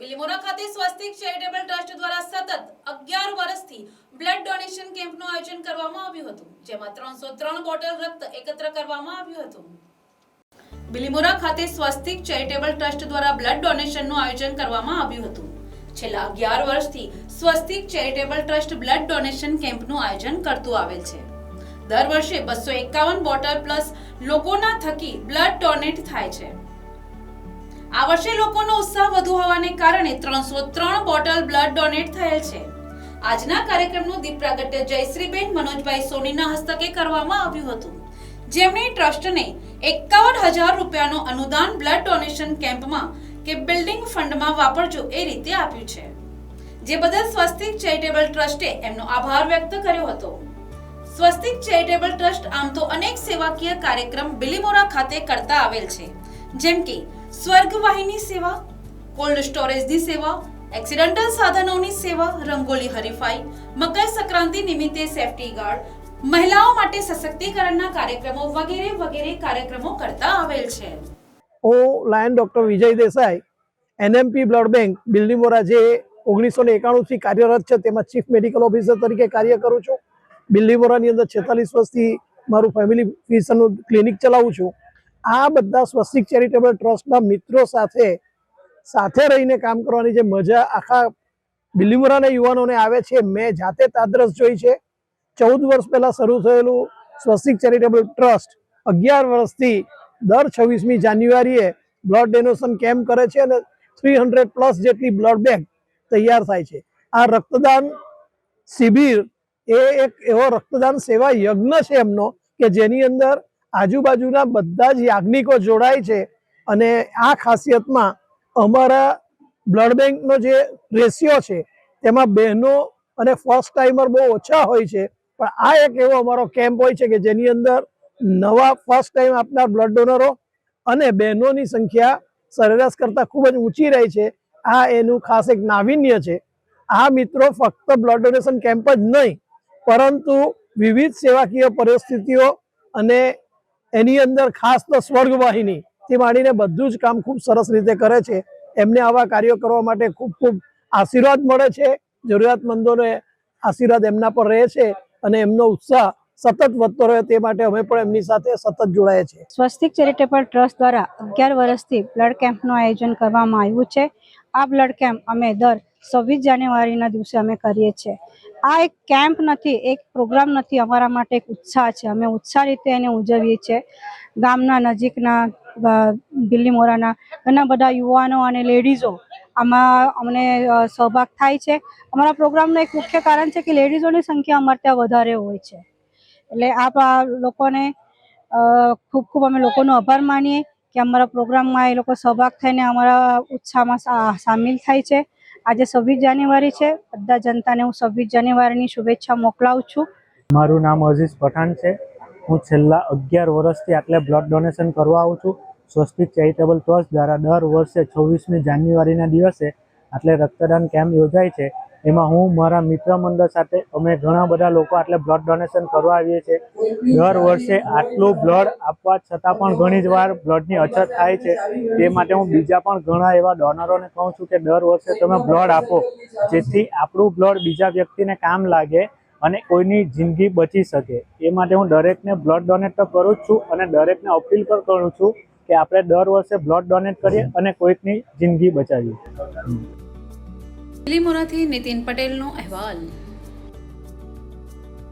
બિલીમોરા ખાતે સ્વસ્તિક charitable trust દ્વારા સતત 11 વર્ષથી બ્લડ ડોનેશન કેમ્પનું આયોજન કરવામાં આવ્યું હતું, જેમાં 303 બોટલ રક્ત એકત્ર કરવામાં આવ્યું હતું. બિલીમોરા ખાતે સ્વસ્તિક ચેરિટેબલ ટ્રસ્ટ દ્વારા બ્લડ ડોનેશનનું આયોજન કરવામાં આવ્યું હતું. છેલ્લા 11 વર્ષથી સ્વસ્તિક ચેરિટેબલ ટ્રસ્ટ બ્લડ ડોનેશન કેમ્પનું આયોજન કરતું આવેલ છે. દર વર્ષે 251 બોટલ પ્લસ લોકોના થકી બ્લડ ડોનેટ થાય છે. આ વર્ષે લોકોનો ઉત્સાહ વધુ હોવાને કારણે 303 બોટલ બ્લડ ડોનેટ થયેલ છે. આજના કાર્યક્રમનું દીપ પ્રાગટ્ય જયશ્રીબેન મનોજભાઈ સોનીના હસ્તકે કરવામાં આવ્યું હતું, જેમણે ટ્રસ્ટને 51,000 રૂપિયાનો અનુદાન બ્લડ ડોનેશન કેમ્પમાં કે બિલ્ડિંગ ફંડમાં વાપરજો એ રીતે આપ્યું છે, જે બદલ સ્વસ્તિક ચેરિટેબલ ટ્રસ્ટે એમનો આભાર વ્યક્ત કર્યો હતો. સ્વસ્તિક ચેરિટેબલ ટ્રસ્ટ આમ તો અનેક સેવાકીય કાર્યક્રમ બિલીમોરા ખાતે કરતા આવેલ છે, જેમ કે સ્વર્ગવાહિની સેવા, કોલ્ડ સ્ટોરેજની સેવા, એક્સિડન્ટલ સાધનોની સેવા, રંગોલી હરીફાઈ, મકર સંક્રાંતિ નિમિત્તે સેફટી ગાર્ડ, મહિલાઓ માટે સશક્તિકરણના કાર્યક્રમો વગેરે વગેરે કાર્યક્રમો કરતા આવેલ છે. હું lion doctor Vijay Desai NMP blood bank Bilimora જે 1991 થી કાર્યરત છે તેમાં ચીફ મેડિકલ ઓફિસર તરીકે કાર્ય કરું છું. બિલીમોરાની અંદર 46 વર્ષથી મારું ફેમિલી ફિઝિશિયનનું ક્લિનિક ચલાવું છું. આ બધા સ્વસ્તિક ચેરિટેબલ ટ્રસ્ટના મિત્રો સાથે રહીને કામ કરવાની જે મજા આખા બિલીમોરાના યુવાનોને આવે છે, મેં જાતે તાદરસ જોઈ છે. 14 વર્ષ પહેલા શરૂ થયેલું સ્વસ્તિક ચેરિટેબલ ટ્રસ્ટ 11 વર્ષથી દર 26મી જાન્યુઆરીએ બ્લડ ડોનેશન કેમ્પ કરે છે અને 300 પ્લસ જેટલી બ્લડ બેંક તૈયાર થાય છે. આ રક્તદાન શિબિર એ એક એવો રક્તદાન સેવા યજ્ઞ છે એમનો કે જેની અંદર આજુબાજુના બધા જ યાજ્ઞિકો જોડાય છે અને આ ખાસિયતમાં અમારા બ્લડ બેંકનો જે રેશિયો છે તેમાં બહેનો અને ફર્સ્ટ ટાઈમર બહુ ઓછા હોય છે, પણ આ એક એવો અમારો કેમ્પ હોય છે કે જેની અંદર નવા ફર્સ્ટ ટાઈમ આપનાર બ્લડ ડોનરો અને બહેનોની સંખ્યા સરેરાશ કરતાં ખૂબ જ ઊંચી રહી છે. આ એનું ખાસ એક નાવીન્ય છે. આ મિત્રો ફક્ત બ્લડ ડોનેશન કેમ્પ જ નહીં, પરંતુ વિવિધ સેવાકીય પરિસ્થિતિઓ અને એની અંદર ખાસ તો સ્વર્ગવાહિની થી માંડીને બધું જ કામ ખૂબ સરસ રીતે કરે છે. એમને આવા કાર્યો કરવા માટે ખૂબ ખૂબ આશીર્વાદ મળે છે. જરૂરિયાતમંદોને આશીર્વાદ એમના પર રહે છે અને એમનો ઉત્સાહ સતત વધતો રહે તે માટે અમે પણ એમની સાથે સતત જોડાયા છીએ. સ્વસ્તિક ચેરિટેબલ ટ્રસ્ટ દ્વારા 11 વર્ષથી બ્લડ કેમ્પનું આયોજન કરવામાં આવ્યું છે. આ બ્લડ કેમ્પ અમે દર 26 જાન્યુઆરીના દિવસે અમે કરીએ છીએ. આ એક કેમ્પ નથી, એક પ્રોગ્રામ નથી, અમારા માટે એક ઉત્સાહ છે. અમે ઉત્સાહ રીતે એને ઉજવીએ છીએ. ગામના નજીકના બિલીમોરાના ઘણા બધા યુવાનો અને લેડીઝો આમાં અમને સહભાગ થાય છે. અમારા પ્રોગ્રામનું એક મુખ્ય કારણ છે કે લેડીઝોની સંખ્યા અમારે ત્યાં વધારે હોય છે, એટલે આ લોકોને ખૂબ ખૂબ અમે લોકોનો આભાર માનીએ કે અમારા પ્રોગ્રામમાં એ લોકો સહભાગ થઈને અમારા ઉત્સાહમાં સામેલ થાય છે. આજે 26 જાન્યુઆરી છે. બધા જનતાને હું 26 જાન્યુઆરીની શુભેચ્છા મોકલાવું છું. મારું નામ અઝીઝ પઠાણ છે. હું છેલ્લા 11 વર્ષથી આટલે બ્લડ ડોનેશન કરવા આવું છું. સ્વસ્તિક ચેરિટેબલ ટ્રસ્ટ દ્વારા દર વર્ષે 26મી જાન્યુઆરીના દિવસે આટલે રક્તદાન કેમ્પ યોજાય છે. એમાં હું મારા મિત્ર મંડળ સાથે અમે ઘણા બધા લોકો આટલે બ્લડ ડોનેશન કરવા આવીએ છીએ. દર વર્ષે આટલું બ્લડ આપવા છતાં પણ ઘણી જ વાર બ્લડની અછત થાય છે. તે માટે હું બીજા પણ ઘણા એવા ડોનરોને કહું છું કે દર વર્ષે તમે બ્લડ આપો, જેથી આપણું બ્લડ બીજા વ્યક્તિને કામ લાગે અને કોઈની જિંદગી બચી શકે. એ માટે હું દરેકને બ્લડ ડોનેટ તો કરું જ છું અને દરેકને અપીલ પણ કરું છું કે આપણે દર વર્ષે બ્લડ ડોનેટ કરીએ અને કોઈકની જિંદગી બચાવીએ. બિલીમોરાથી નીતિન પટેલનો અહેવાલ.